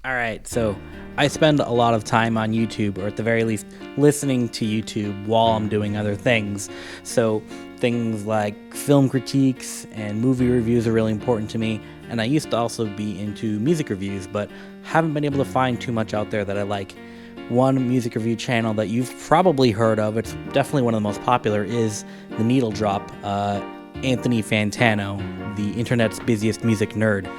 All right, so I spend a lot of time on YouTube, or at the very least, listening to YouTube while I'm doing other things. So things like film critiques and movie reviews are really important to me. And I used to also be into music reviews, but haven't been able to find too much out there that I like. One music review channel that you've probably heard of, it's definitely one of the most popular, is The Needle Drop. Anthony Fantano, the internet's busiest music nerd.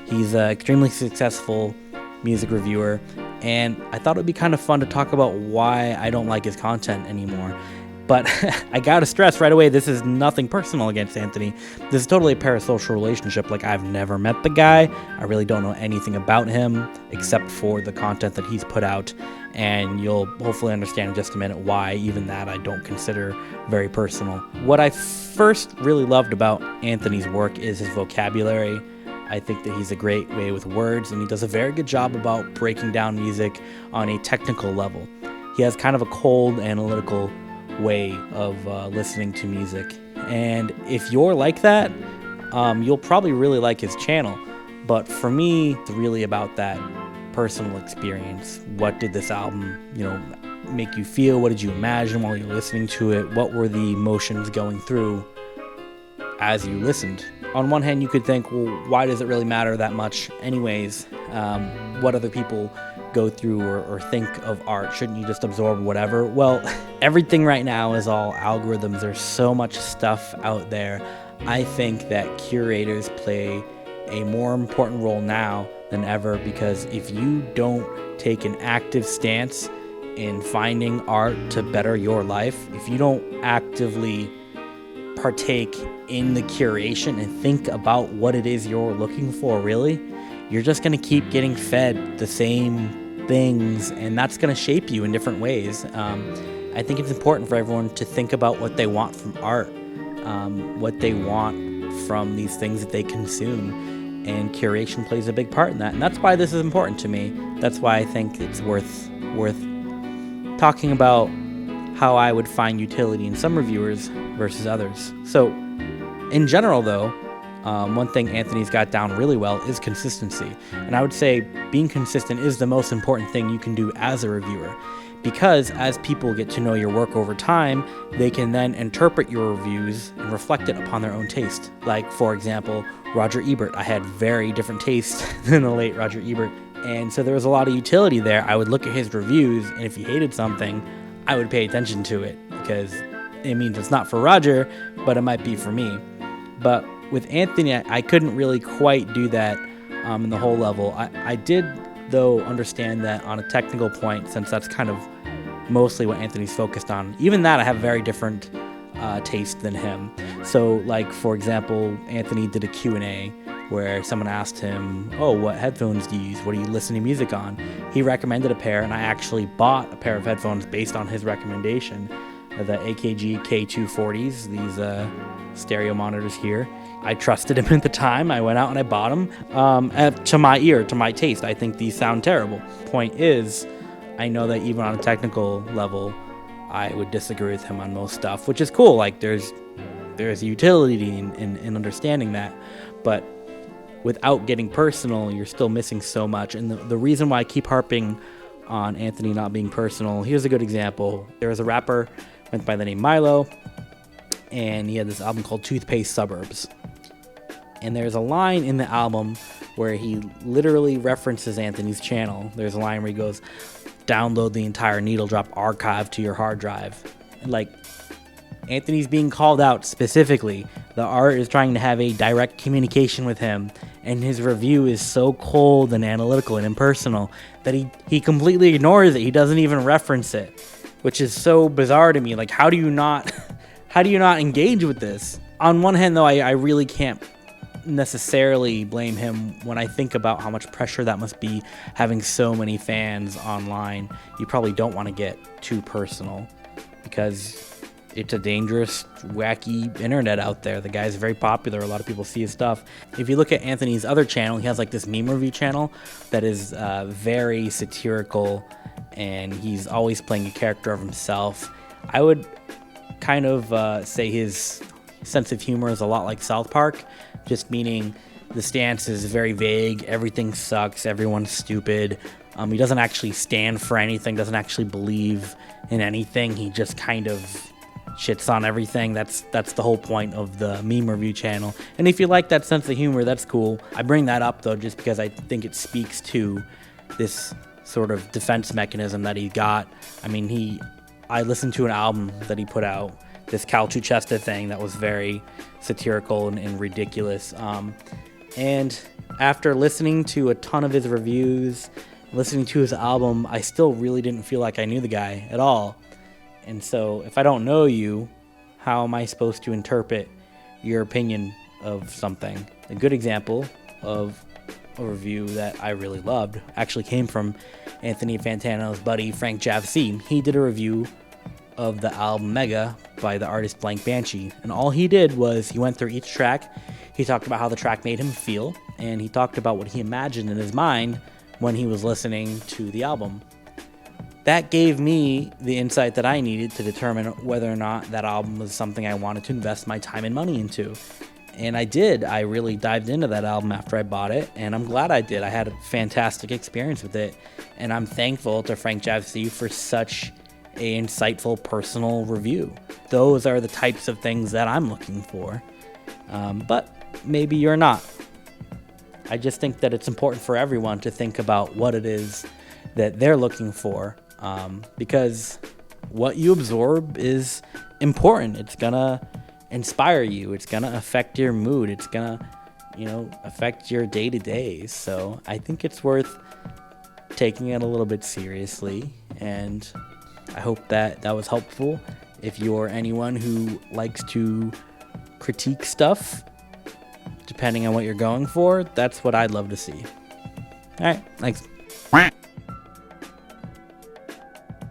He's an extremely successful music reviewer, and I thought it would be kind of fun to talk about why I don't like his content anymore. But I gotta stress right away, this is nothing personal against Anthony. This is totally a parasocial relationship. Like, I've never met the guy. I really don't know anything about him except for the content that he's put out. And you'll hopefully understand in just a minute why even that I don't consider very personal. What I first really loved about Anthony's work is his vocabulary. I think that he's a great way with words, and he does a very good job about breaking down music on a technical level. He has kind of a cold, analytical way of listening to music. And if you're like that, you'll probably really like his channel. But for me, it's really about that personal experience. What did this album, make you feel? What did you imagine while you're listening to it? What were the emotions going through as you listened? On one hand, you could think, well, why does it really matter that much anyways? What other people go through or think of art? Shouldn't you just absorb whatever? Well, everything right now is all algorithms. There's so much stuff out there. I think that curators play a more important role now than ever, because if you don't take an active stance in finding art to better your life, if you don't actively partake in the curation and think about what it is you're looking for, really, you're just going to keep getting fed the same things, and that's going to shape you in different ways. I think it's important for everyone to think about what they want from art, what they want from these things that they consume, and curation plays a big part in that. And that's why this is important to me. That's why I think it's worth talking about how I would find utility in some reviewers versus others. So, in general, though, one thing Anthony's got down really well is consistency. And I would say being consistent is the most important thing you can do as a reviewer, because as people get to know your work over time, they can then interpret your reviews and reflect it upon their own taste. Like, for example, Roger Ebert. I had very different taste than the late Roger Ebert. And so there was a lot of utility there. I would look at his reviews, and if he hated something, I would pay attention to it, because it means it's not for Roger, but it might be for me. But with Anthony, I couldn't really quite do that in the whole level. I did, though, understand that on a technical point, since that's kind of mostly what Anthony's focused on. Even that, I have very different taste than him. So, like, for example, Anthony did a Q&A where someone asked him, oh, what headphones do you use? What do you listen to music on? He recommended a pair, and I actually bought a pair of headphones based on his recommendation, the AKG K240s, these stereo monitors here. I trusted him at the time. I went out and I bought them to my ear, to my taste. I think these sound terrible. Point is, I know that even on a technical level, I would disagree with him on most stuff, which is cool. Like, there's utility in understanding that, but without getting personal, you're still missing so much. And the reason why I keep harping on Anthony not being personal, here's a good example. There was a rapper went by the name Milo, and he had this album called Toothpaste Suburbs. And there's a line in the album where he literally references Anthony's channel. There's a line where he goes, download the entire Needle Drop archive to your hard drive. And like, Anthony's being called out specifically. The art is trying to have a direct communication with him, and his review is so cold and analytical and impersonal that he completely ignores it. He doesn't even reference it, which is so bizarre to me. Like, how do you not engage with this? On one hand, though, I really can't necessarily blame him when I think about how much pressure that must be, having so many fans online. You probably don't want to get too personal, because it's a dangerous, wacky internet out there. The guy's very popular. A lot of people see his stuff. If you look at Anthony's other channel, he has like this meme review channel that is very satirical, and he's always playing a character of himself. I would kind of say his sense of humor is a lot like South Park, just meaning the stance is very vague. Everything sucks. Everyone's stupid. He doesn't actually stand for anything, doesn't actually believe in anything. He just kind of shits on everything. That's the whole point of the meme review channel. And if you like that sense of humor, that's cool. I bring that up though just because I think it speaks to this sort of defense mechanism that he got. I mean, I listened to an album that he put out, this Cal Chuchesta thing that was very satirical and ridiculous. And after listening to a ton of his reviews, listening to his album, I still really didn't feel like I knew the guy at all. And so if I don't know you, how am I supposed to interpret your opinion of something? A good example of a review that I really loved actually came from Anthony Fantano's buddy Frank Javci. He did a review of the album Mega by the artist Blank Banshee, and all he did was he went through each track. He talked about how the track made him feel, and he talked about what he imagined in his mind when he was listening to the album. That gave me the insight that I needed to determine whether or not that album was something I wanted to invest my time and money into. And I did. I really dived into that album after I bought it, and I'm glad I did. I had a fantastic experience with it, and I'm thankful to Frank Javci for such an insightful personal review. Those are the types of things that I'm looking for. But maybe you're not. I just think that it's important for everyone to think about what it is that they're looking for, because what you absorb is important. It's gonna inspire you. It's gonna affect your mood. It's gonna, affect your day-to-day. So I think it's worth taking it a little bit seriously, and I hope that was helpful. If you're anyone who likes to critique stuff, depending on what you're going for, that's what I'd love to see. All right, thanks.